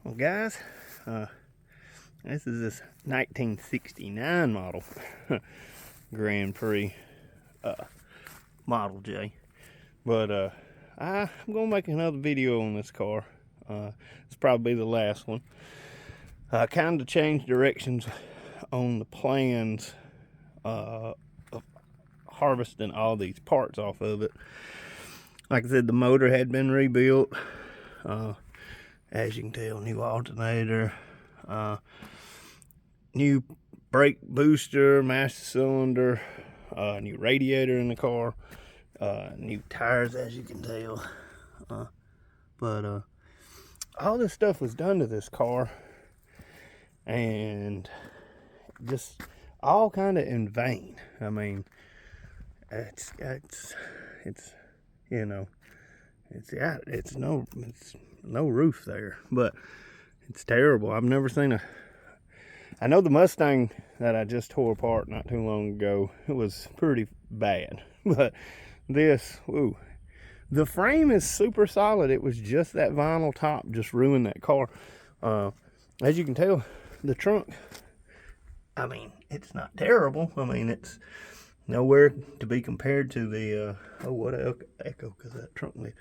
Well, guys, this is this 1969 model Grand Prix Model J. But I'm gonna make another video on this car. It's probably the last one. Kind of changed directions on the plans of harvesting all these parts off of it. Like I said, the motor had been rebuilt. As you can tell, new alternator, new brake booster, master cylinder, new radiator in the car, new tires, as you can tell. But all this stuff was done to this car, and just all kind of in vain. I mean, it's you know, it's no roof there, but it's terrible. I've never seen I know the Mustang that I just tore apart not too long ago, it was pretty bad, but this, ooh, the frame is super solid. It was just that vinyl top just ruined that car. As you can tell, the trunk, I mean, it's not terrible. I mean, it's nowhere to be compared to the oh, what a echo, because that trunk lid.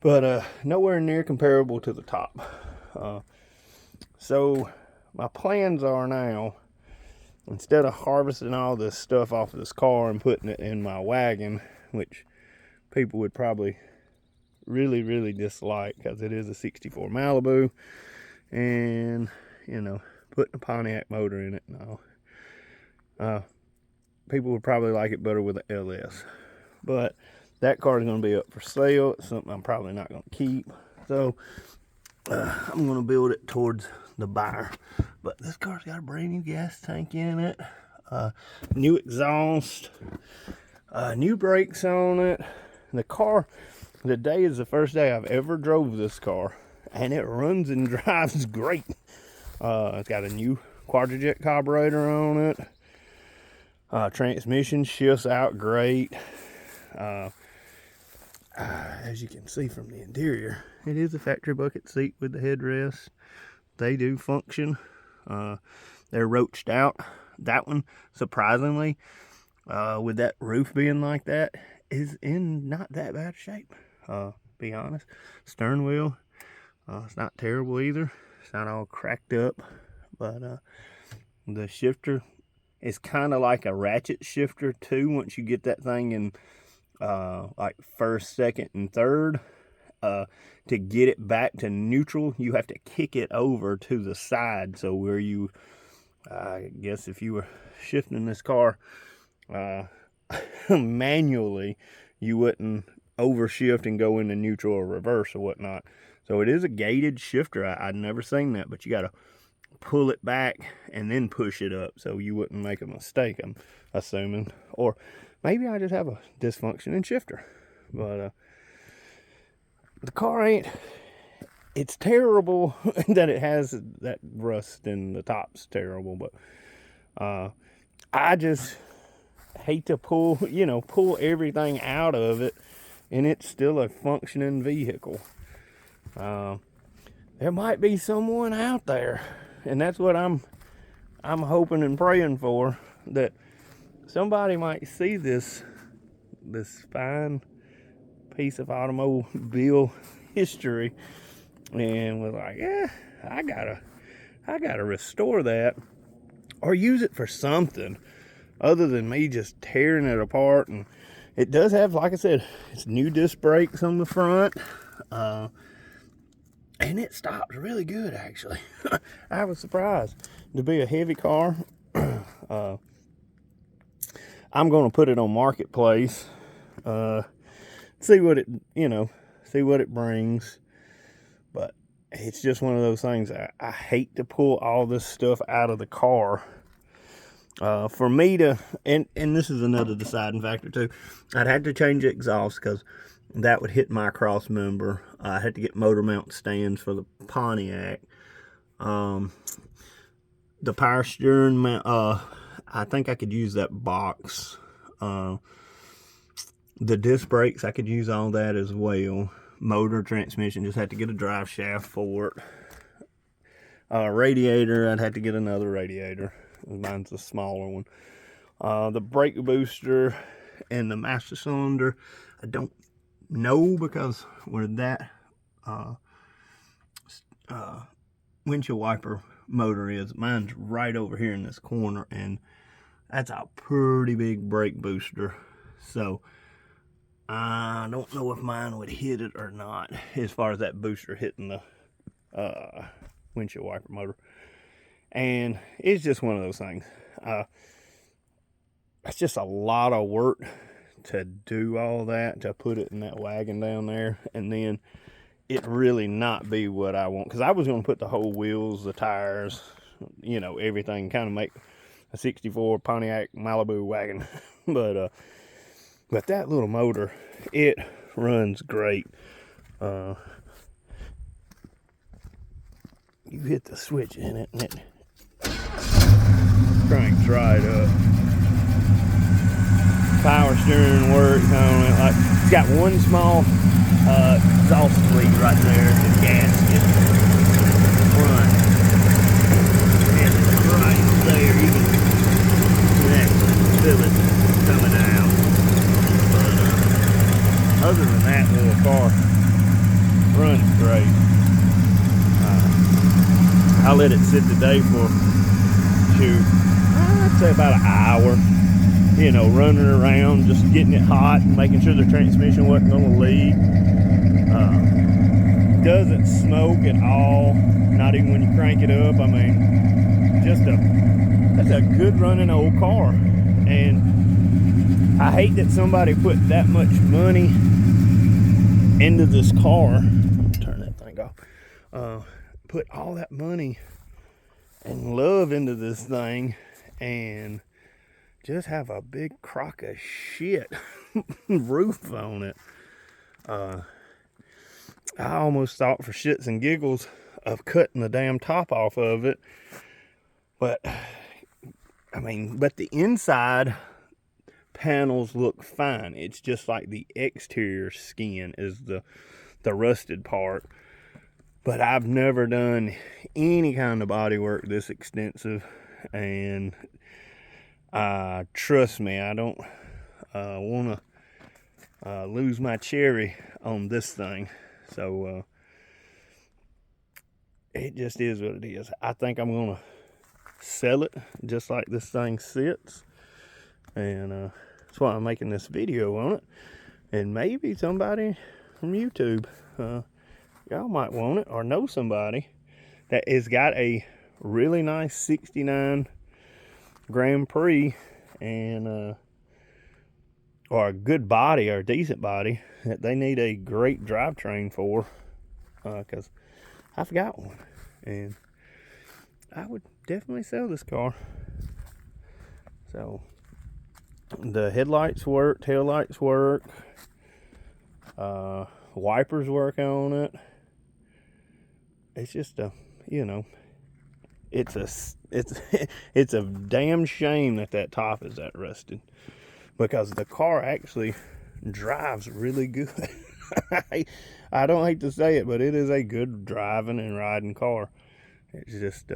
But nowhere near comparable to the top. So my plans are now, instead of harvesting all this stuff off of this car and putting it in my wagon, which people would probably really dislike because it is a 64 Malibu, and you know, putting a Pontiac motor in it and all, people would probably like it better with an LS. But that car is going to be up for sale. It's something I'm probably not going to keep. So I'm going to build it towards the buyer. But this car's got a brand new gas tank in it. New exhaust. New brakes on it. The car, today is the first day I've ever drove this car. And it runs and drives great. It's got a new quadrijet carburetor on it. Transmission shifts out great. As you can see from the interior, it is a factory bucket seat with the headrest. They do function. They're roached out. That one, surprisingly, with that roof being like that, is in not that bad shape. Be honest. Stern wheel, it's not terrible either. It's not all cracked up, but the shifter is kind of like a ratchet shifter too. Once you get that thing in like first, second, and third, to get it back to neutral, you have to kick it over to the side. So where you, I guess if you were shifting this car manually, you wouldn't overshift and go into neutral or reverse or whatnot. So it is a gated shifter. I'd never seen that, but you got to pull it back and then push it up so you wouldn't make a mistake, I'm assuming. Or maybe I just have a dysfunctioning shifter. But the car ain't, it's terrible that it has that rust and the top's terrible, but I just hate to pull everything out of it, and it's still a functioning vehicle. There might be someone out there, and that's what I'm hoping and praying for, that somebody might see this fine piece of automobile history and was like, yeah, I gotta restore that, or use it for something other than me just tearing it apart. And it does have, like I said, it's new disc brakes on the front, and it stops really good, actually. I was surprised to be a heavy car. I'm going to put it on Marketplace, see what it brings. But it's just one of those things. I hate to pull all this stuff out of the car. For me to, and this is another deciding factor too, I'd have to change the exhaust because that would hit my cross member. I had to get motor mount stands for the Pontiac. The power steering, I think I could use that box. The disc brakes, I could use all that as well. Motor, transmission, just had to get a drive shaft for it. Radiator, I'd have to get another radiator. Mine's a smaller one. The brake booster and the master cylinder, I don't know, because where that windshield wiper motor is, mine's right over here in this corner, and that's a pretty big brake booster. So I don't know if mine would hit it or not, as far as that booster hitting the windshield wiper motor. And it's just one of those things. It's just a lot of work to do all that, to put it in that wagon down there, and then it really not be what I want. Because I was going to put the whole wheels, the tires, you know, everything, kind of make a 64 Pontiac Malibu wagon. But that little motor, it runs great. You hit the switch in it and it cranks right up. Power steering works on it. Like, it's got one small exhaust leak right there, the gasket front, and it's right there. You can actually feel it coming out. But other than that, little car runs great. I let it sit today for, I'd say about an hour. You know, running around, just getting it hot and making sure the transmission wasn't going to leak. Doesn't smoke at all, not even when you crank it up. I mean, that's a good running old car. And I hate that somebody put that much money into this car. Turn that thing off. Put all that money and love into this thing, and just have a big crock of shit roof on it. I almost thought, for shits and giggles, of cutting the damn top off of it. But, I mean, but the inside panels look fine. It's just like the exterior skin is the rusted part. But I've never done any kind of body work this extensive, and trust me, I don't want to lose my cherry on this thing. So it just is what it is. I think I'm going to sell it just like this thing sits, and that's why I'm making this video on it. And maybe somebody from YouTube, y'all might want it, or know somebody that has got a really nice 69 Grand Prix, and or a good body, or a decent body, that they need a great drivetrain for, because I've got one, and I would definitely sell this car. So the headlights work, tail lights work, wipers work on it. It's just a, you know, it's a damn shame that top is that rusted, because the car actually drives really good. I don't hate to say it, but it is a good driving and riding car. It's just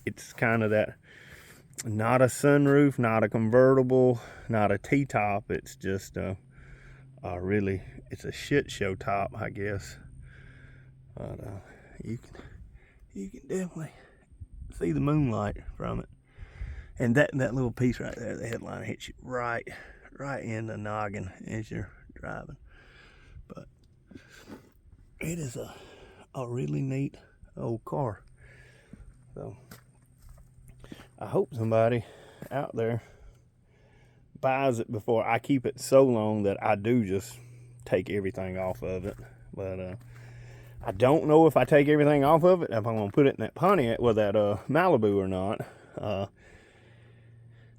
it's kind of that, not a sunroof, not a convertible, not a T-top. It's just really, it's a shit show top, I guess. But you can definitely see the moonlight from it, and that little piece right there, the headline, hits you right in the noggin as you're driving. But it is a really neat old car. So I hope somebody out there buys it before I keep it so long that I do just take everything off of it. But I don't know if I take everything off of it, if I'm going to put it in that Pontiac, with that Malibu or not.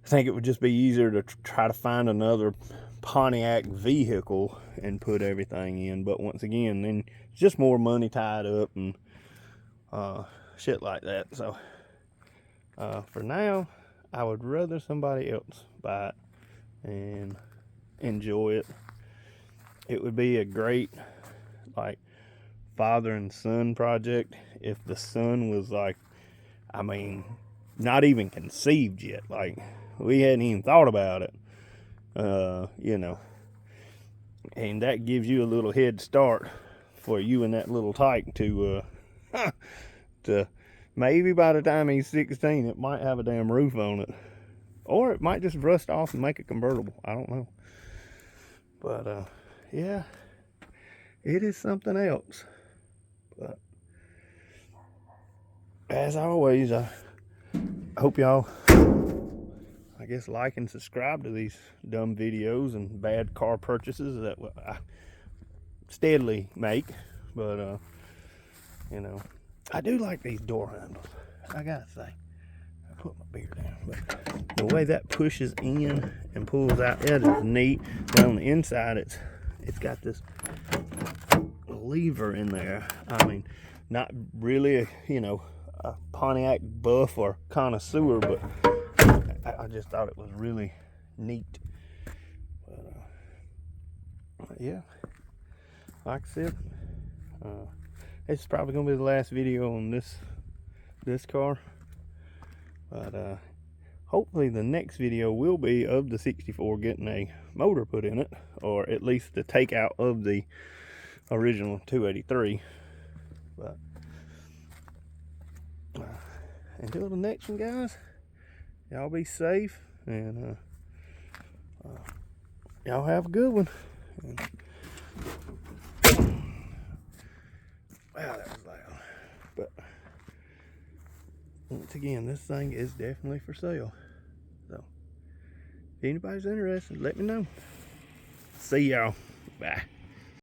I think it would just be easier to try to find another Pontiac vehicle and put everything in. But once again, then it's just more money tied up and shit like that. So for now, I would rather somebody else buy it and enjoy it. It would be a great, like, father and son project if the son was like, I mean, not even conceived yet. Like, we hadn't even thought about it, you know. And that gives you a little head start for you and that little tyke to maybe by the time he's 16, it might have a damn roof on it. Or it might just rust off and make it convertible. I don't know. But, yeah, it is something else. But, as always, I hope y'all, I guess, like and subscribe to these dumb videos and bad car purchases that I steadily make. But, you know, I do like these door handles, I gotta say. I put my beer down, but the way that pushes in and pulls out, that is neat. And on the inside, it's got this lever in there. I mean, not really a Pontiac buff or connoisseur, but I just thought it was really neat. But, yeah, like I said, this is probably gonna be the last video on this car. But hopefully the next video will be of the 64 getting a motor put in it, or at least the takeout of the original 283. But until the next one, guys, y'all be safe, and y'all have a good one. Wow, that was loud. But once again, this thing is definitely for sale. So if anybody's interested, let me know. See y'all. Bye.